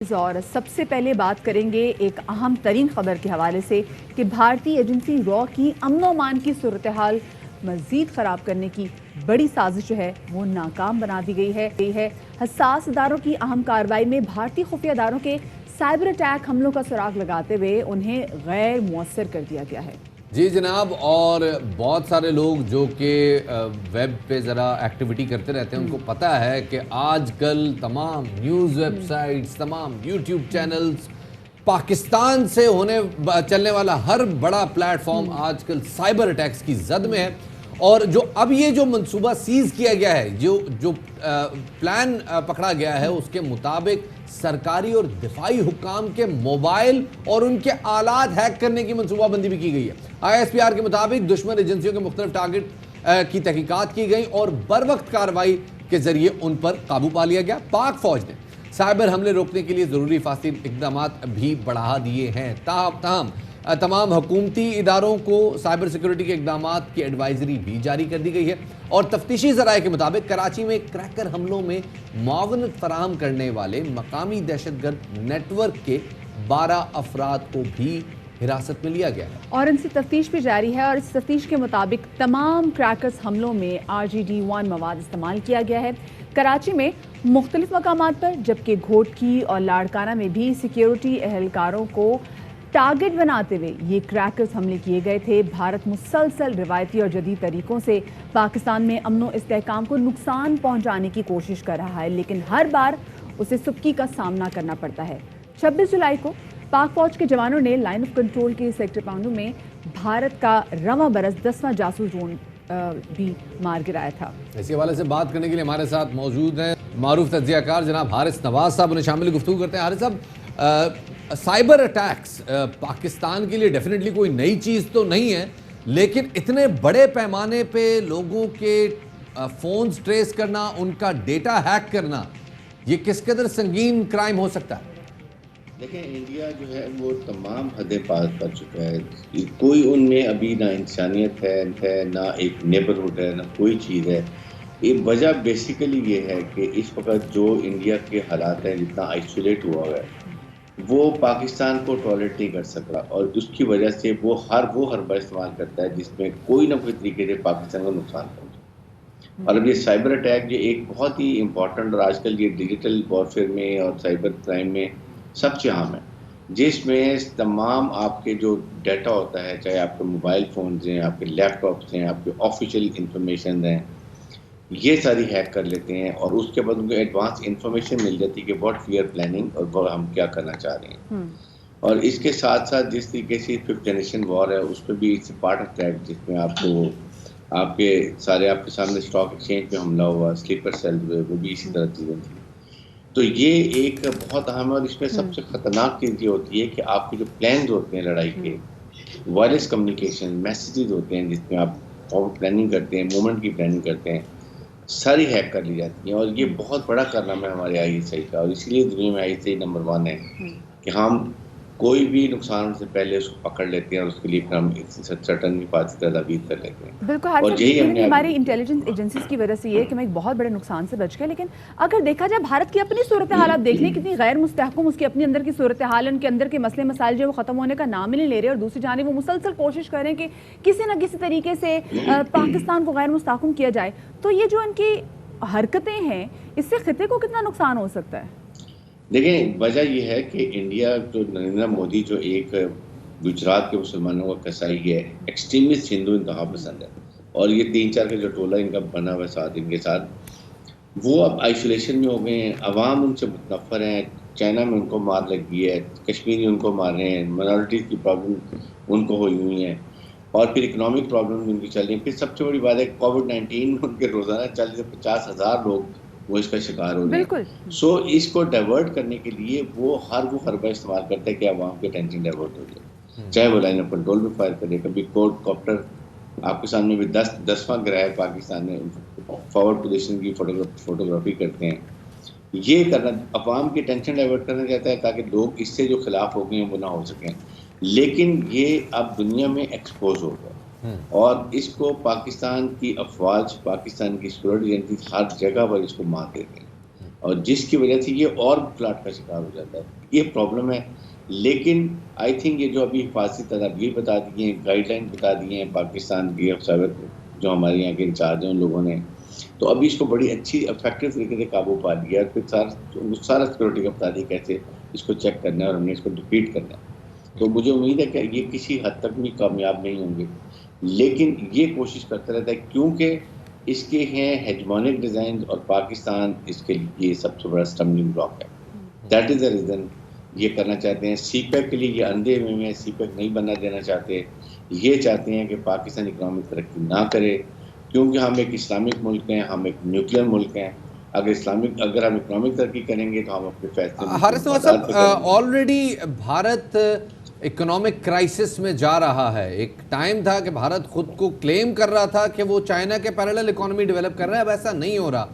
اور سب سے پہلے بات کریں گے ایک اہم ترین خبر کے حوالے سے کہ بھارتی ایجنسی را کی امن و امان کی صورتحال مزید خراب کرنے کی بڑی سازش جو ہے وہ ناکام بنا دی گئی ہے۔ حساس اداروں کی اہم کارروائی میں بھارتی خفیہ اداروں کے سائبر اٹیک حملوں کا سراغ لگاتے ہوئے انہیں غیر مؤثر کر دیا گیا ہے۔ جی جناب، اور بہت سارے لوگ جو کہ ویب پہ ذرا ایکٹیویٹی کرتے رہتے ہیں ان کو پتہ ہے کہ آج کل تمام نیوز ویب سائٹس، تمام یوٹیوب چینلز، پاکستان سے چلنے والا ہر بڑا پلیٹ فارم آج کل سائبر اٹیکس کی زد میں ہے۔ اور اب یہ جو منصوبہ سیز کیا گیا ہے، جو پلان پکڑا گیا ہے، اس کے مطابق سرکاری اور دفاعی حکام کے موبائل اور ان کے آلات ہیک کرنے کی منصوبہ بندی بھی کی گئی ہے۔ ISPR کے مطابق دشمن ایجنسیوں کے مختلف ٹارگٹ کی تحقیقات کی گئی اور بر وقت کارروائی کے ذریعے ان پر قابو پا لیا گیا۔ پاک فوج نے سائبر حملے روکنے کے لیے ضروری حفاظتی اقدامات بھی بڑھا دیے ہیں۔ تاہم تمام حکومتی اداروں کو سائبر سیکورٹی کے اقدامات کی ایڈوائزری بھی جاری کر دی گئی ہے، اور تفتیشی ذرائع کے مطابق کراچی میں کریکر حملوں میں معاونت فراہم کرنے والے مقامی دہشت گرد نیٹ ورک کے 12 افراد کو بھی حراست میں لیا گیا ہے، اور ان سے تفتیش بھی جاری ہے۔ اور اس تفتیش کے مطابق تمام کریکرز حملوں میں RGD1 مواد استعمال کیا گیا ہے۔ کراچی میں مختلف مقامات پر، جبکہ گھوٹکی اور لاڑکانہ میں بھی سیکیورٹی اہلکاروں کو ٹارگٹ بناتے ہوئے یہ کریکرز حملے کیے گئے تھے۔ بھارت مسلسل روایتی اور جدید طریقوں سے پاکستان میں امن و استحکام کو نقصان پہنچانے کی کوشش کر رہا ہے، لیکن ہر بار اسے سبکی کا سامنا کرنا پڑتا ہے۔ 26 جولائی کو پاک فوج کے جوانوں نے لائن آف کنٹرول کے سیکٹر پانڈو میں بھارت کا رواں برس 10واں جاسوس ڈرون بھی مار گرایا تھا۔ اسی حوالے سے بات کرنے کے لیے ہمارے ساتھ موجود ہیں معروف تجزیہ کار جناب حارث نواز صاحب، انہیں شامل گفتگو کرتے ہیں۔ حارث صاحب، سائبر اٹیکس پاکستان کے لیے ڈیفینیٹلی کوئی نئی چیز تو نہیں ہے، لیکن اتنے بڑے پیمانے پہ لوگوں کے فونز ٹریس کرنا، ان کا ڈیٹا ہیک کرنا، یہ کس قدر سنگین کرائم ہو سکتا ہے؟ دیکھیں، انڈیا جو ہے وہ تمام حدیں پار کر چکا ہے۔ کوئی ان میں ابھی نہ انسانیت ہے، نہ ایک نیبرہڈ ہے، نہ کوئی چیز ہے۔ یہ وجہ بیسیکلی یہ ہے کہ اس وقت جو انڈیا کے حالات ہیں، جتنا آئسولیٹ ہوا ہے، وہ پاکستان کو ٹالریٹ نہیں کر سک رہا، اور اس کی وجہ سے وہ حربہ استعمال کرتا ہے جس میں کوئی نہ کوئی طریقے سے پاکستان کو نقصان پہنچے۔ اور اب یہ سائبر اٹیک یہ ایک بہت ہی امپورٹنٹ، اور آج کل یہ ڈیجیٹل وارفیئر میں اور سائبر کرائم میں سب سے عام ہے، جس میں تمام آپ کے جو ڈیٹا ہوتا ہے، چاہے آپ کے موبائل فونز ہیں، آپ کے لیپ ٹاپس ہیں، آپ کے آفیشیل انفارمیشن ہیں، یہ ساری ہیک کر لیتے ہیں، اور اس کے بعد ان کو ایڈوانس انفارمیشن مل جاتی ہے کہ واٹ وی آر پلاننگ اور ہم کیا کرنا چاہ رہے ہیں۔ اور اس کے ساتھ ساتھ جس طریقے سے 5th جنریشن وار ہے، اس پہ بھی اٹس پارٹ آف دیٹ، جس میں آپ کے سامنے اسٹاک ایکسچینج پہ حملہ ہوا، سلیپر سیل ہوئے، وہ بھی اسی طرح چیزیں تھیں۔ تو یہ ایک بہت اہم ہے، اور اس میں سب سے خطرناک چیز یہ ہوتی ہے کہ آپ کے جو پلانز ہوتے ہیں لڑائی کے، وائرلیس کمیونیکیشن میسیجز ہوتے ہیں، جس میں آپ فارورڈ پلاننگ کرتے ہیں، موومنٹ کی پلاننگ کرتے ہیں، ساری ہیک کر لی جاتی ہیں۔ اور یہ بہت بڑا کارنامہ ہے ہمارے ISI کا، اور اس لیے دنیا میں ISI نمبر 1 ہے کہ ہم کوئی بھی نقصان سے پہلے اس کو پکڑ لیتے ہیں، اور اس کے لیے پھر ہم سرٹن حفاظتی تدابیر کر لیتے ہیں۔ بالکل حارث صاحب، ہماری انٹیلیجنس ایجنسیز کی وجہ سے یہ ہے کہ ہم ایک بہت بڑے نقصان سے بچ گئے، لیکن اگر دیکھا جائے بھارت کی اپنی صورتحالات دیکھ لیں، کتنی غیر مستحکم اس کی اپنی اندر کی صورتحال، ان کے اندر کے مسئلے مسائل جو وہ ختم ہونے کا نام ہی نہیں لے رہے، اور دوسری جانب وہ مسلسل کوشش کر رہے ہیں کہ کسی نہ کسی طریقے سے پاکستان کو غیر مستحکم کیا جائے۔ تو یہ جو ان کی حرکتیں ہیں، اس سے خطے کو کتنا نقصان ہو سکتا ہے؟ دیکھیں، وجہ یہ ہے کہ انڈیا جو نریندر مودی جو ایک گجرات کے مسلمانوں کا کسائی ہے، ایکسٹریمسٹ ہندو انتہا پسند ہے، اور یہ 3-4 کا جو ٹولہ ان کا بنا ہوا ساتھ ان کے ساتھ، وہ اب آئسولیشن میں ہو گئے ہیں، عوام ان سے متنفر ہیں۔ چائنا میں ان کو مار لگی ہے، کشمیری ان کو مار رہے ہیں، مائنورٹیز کی پرابلم ان کو ہوئی ہوئی ہیں، اور پھر اکنامک پرابلم ان کی چل رہی ہیں۔ پھر سب سے بڑی بات ہے کووڈ-19 ان کے روزانہ 40 سے 50,000 لوگ وہ اس کا شکار ہو رہے ہیں۔ سو اس کو ڈائیورٹ کرنے کے لیے وہ حربہ استعمال کرتا ہے کہ عوام کی اٹینشن ڈائیورٹ ہو جائے، چاہے وہ لائن آف کنٹرول میں فائر کرے، کبھی کوڈ کاپٹر آپ کے سامنے بھی 10واں گرہ ہے پاکستان میں، فارورڈ پوزیشن کی فوٹوگرافی کرتے ہیں۔ یہ کرنا عوام کی اٹینشن ڈائیورٹ کرنا چاہتا ہے تاکہ لوگ اس سے جو خلاف ہو گئے ہیں وہ نہ ہو سکیں، لیکن یہ اب دنیا میں ایکسپوز ہو گیا، اور اس کو پاکستان کی افواج، پاکستان کی سیکورٹی ایجنسیز ہر جگہ پر اس کو مات دیتے ہیں۔ اور جس کی وجہ سے یہ اور فلاٹ کا شکار ہو جاتا ہے. یہ پرابلم ہے. لیکن آئی تھنک یہ جو ابھی حفاظتی تدابیر بتا دی ہیں، گائیڈ لائن بتا دی ہیں پاکستان کی افسر جو ہمارے یہاں کے انچارج ہیں ان لوگوں نے، تو ابھی اس کو بڑی اچھی افیکٹو طریقے سے قابو پا لیا. اور پھر سارا سیکورٹی کا بتا دی کیسے اس کو چیک کرنا ہے اور ہم نے اس کو ڈیفیٹ کرنا ہے. تو مجھے امید ہے کہ یہ کسی حد تک بھی کامیاب نہیں ہوں گے، لیکن یہ کوشش کرتا رہتا ہے کیونکہ اس کے ہیں ہیجمونک ڈیزائن اور پاکستان اس کے لیے سب سے بڑا اسٹمبلنگ بلاک ہے. دیٹ از دا ریزن یہ کرنا چاہتے ہیں. سی پیک کے لیے یہ اندھے ہوئے ہیں، سی پیک نہیں بننا دینا چاہتے. یہ چاہتے ہیں کہ پاکستان اکنامک ترقی نہ کرے کیونکہ ہم ایک اسلامک ملک ہیں، ہم ایک نیوکلیر ملک ہیں. اگر ہم اکنامک ترقی کریں گے تو ہم اپنے فیصلے حارث نواز صاحب، آلریڈی بھارت اکنامک کرائسس میں جا رہا ہے. ایک ٹائم تھا کہ بھارت خود کو کلیم کر رہا تھا کہ وہ چائنا کے پیرالل اکانومی ڈیولپ کر رہا ہے. اب ایسا نہیں ہو رہا.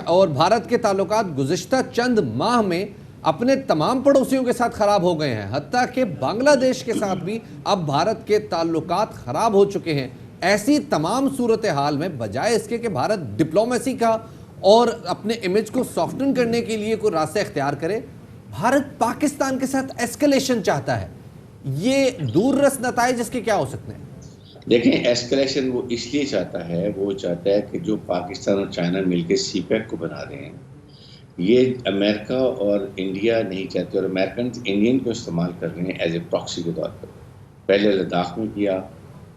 اور بھارت کے تعلقات گزشتہ چند ماہ میں اپنے تمام پڑوسیوں کے ساتھ خراب ہو گئے ہیں. حتیٰ کہ بنگلہ دیش کے ساتھ بھی اب بھارت کے تعلقات خراب ہو چکے ہیں. ایسی تمام صورتحال میں بجائے اس کے کہ بھارت ڈپلومیسی کا اور اپنے امیج کو سافٹن کرنے کے لیے کوئی راستہ اختیار کرے، بھارت پاکستان کے ساتھ ایسکلیشن چاہتا ہے. یہ دور رس نتائج اس کے کیا ہو سکتے ہیں؟ دیکھیں، ایسکلیشن وہ اس لیے چاہتا ہے، وہ چاہتا ہے کہ جو پاکستان اور چائنا مل کے سی پیک کو بنا رہے ہیں، یہ امریکہ اور انڈیا نہیں چاہتے. اور امریکنز انڈین کو استعمال کر رہے ہیں ایز اے پراکسی کے طور پر. پہلے لداخ میں کیا،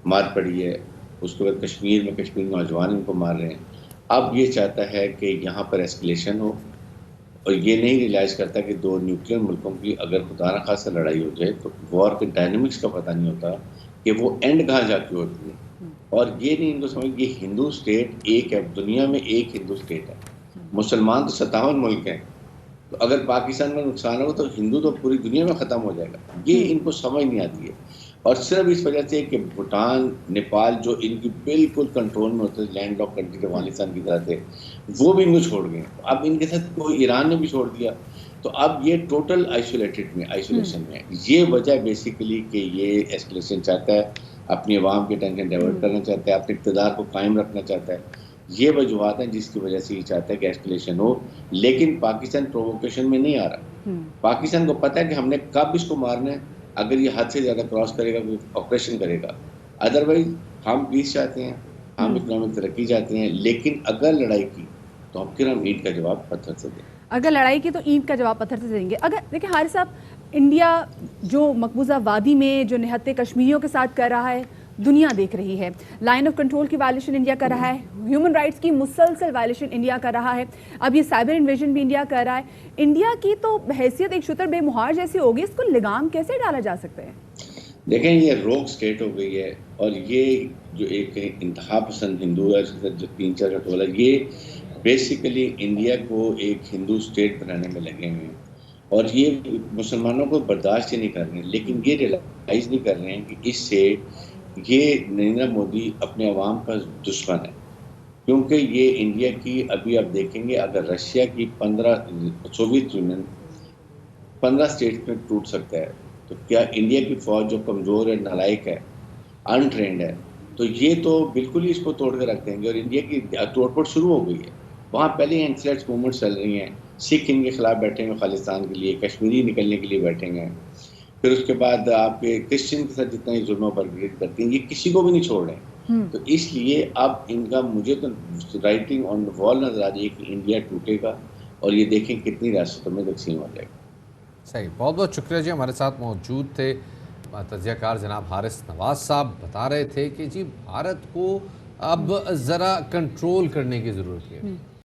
مار پڑی ہے. اس کے بعد کشمیر نوجوان ان کو مار رہے ہیں. اب یہ چاہتا ہے کہ یہاں پر ایسکلیشن ہو، اور یہ نہیں ریلائز کرتا کہ دو نیوکلیر ملکوں کی اگر خدا نخواستہ لڑائی ہو جائے تو وار کے ڈائنمکس کا پتہ نہیں ہوتا کہ وہ اینڈ کہاں جا کے ہوتی ہے. اور یہ نہیں ان کو سمجھ، یہ ہندو اسٹیٹ ایک ہے، دنیا میں ایک ہندو اسٹیٹ ہے. مسلمان تو 57 ملک ہیں. تو اگر پاکستان میں نقصان ہو تو ہندو تو پوری دنیا میں ختم ہو جائے گا. یہ ان کو سمجھ نہیں آتی ہے. اور صرف اس وجہ سے کہ بھوٹان، نیپال جو ان کی بالکل کنٹرول میں ہوتے لینڈ لاک کنٹری افغانستان کی طرح تھے، وہ بھی ان کو چھوڑ گئے. اب ان کے ساتھ کوئی ایران نے بھی چھوڑ دیا. تو اب یہ ٹوٹل آئسولیشن میں. یہ وجہ بیسیکلی کہ یہ ایسکلیشن چاہتا ہے، اپنی عوام کی ٹینشن ڈائیورٹ کرنا چاہتا ہے، اپنے اقتدار کو قائم رکھنا چاہتا ہے. یہ وجوہات ہیں جس کی وجہ سے یہ چاہتا ہے کہ ایسکلیشن ہو. لیکن پاکستان پرووکیشن میں نہیں آ رہا. پاکستان کو پتہ ہے کہ ہم نے کب اس کو مارنا ہے. اگر یہ حد سے زیادہ کراس کرے گا، کوئی آپریشن کرے گا. ادروائز ہم پیس چاہتے ہیں، ہم اکنامک ترقی چاہتے ہیں. لیکن اگر لڑائی کی تو پھر ہم اینٹ کا جواب پتھر سے دیں. اگر لڑائی کی تو اینٹ کا جواب پتھر سے دیں گے. اگر دیکھیں حارث صاحب، انڈیا جو مقبوضہ وادی میں جو نہتے کشمیریوں کے ساتھ کر رہا ہے، دنیا دیکھ رہی ہے. لائن آف کنٹرول کی وائلیشن انڈیا کر رہا ہے، ہیومن رائٹس کی مسلسل وائلیشن انڈیا کر رہا ہے، اب یہ سائبر انویژن بھی انڈیا کر رہا ہے. انڈیا کی تو حیثیت ایک شتر بے مہار جیسی ہوگی. اس کو لگام کیسے ڈالا جا سکتا ہے؟ دیکھیں، یہ روگ سٹیٹ ہو گئی ہے. اور یہ جو ایک انتہا پسند ہندو ہے جو 3-4 کا ٹولہ، یہ بیسیکلی انڈیا کو ایک ہندو اسٹیٹ بنانے میں لگے ہوئے ہیں. اور یہ مسلمانوں کو برداشت ہی نہیں کر رہے ہیں. لیکن یہ ریلائز نہیں کر رہے ہیں کہ اس سے یہ نریندر مودی اپنے عوام کا دشمن ہے. کیونکہ یہ انڈیا کی، ابھی آپ دیکھیں گے اگر رشیا کی سوویت یونین 15 اسٹیٹ میں ٹوٹ سکتا ہے، تو کیا انڈیا کی فوج جو کمزور ہے، نالائق ہے، انٹرینڈ ہے، تو یہ تو بالکل ہی اس کو توڑ کے رکھ دیں گے. اور انڈیا کی توڑ پھوڑ شروع ہو گئی ہے. وہاں پہلے ہی انسلیٹس موومنٹ چل رہی ہیں. سکھ ان کے خلاف بیٹھے ہیں خالصتان کے لیے، کشمیری نکلنے کے لیے بیٹھے ہیں. پھر اس کے بعد آپ کے کرسچن کے ساتھ جتنا یہ ظلم و برگریز کرتی ہیں، یہ کسی کو بھی نہیں چھوڑ رہے ہیں. تو اس لیے اب ان کا مجھے تو رائٹنگ آن وال نظر آ رہی ہے کہ انڈیا ٹوٹے گا اور یہ دیکھیں کتنی ریاستوں میں تقسیم ہو جائے گا. صحیح، بہت بہت شکریہ جی. ہمارے ساتھ موجود تھے تجزیہ کار جناب حارث نواز صاحب. بتا رہے تھے کہ جی بھارت کو اب ذرا کنٹرول کرنے کی ضرورت ہے.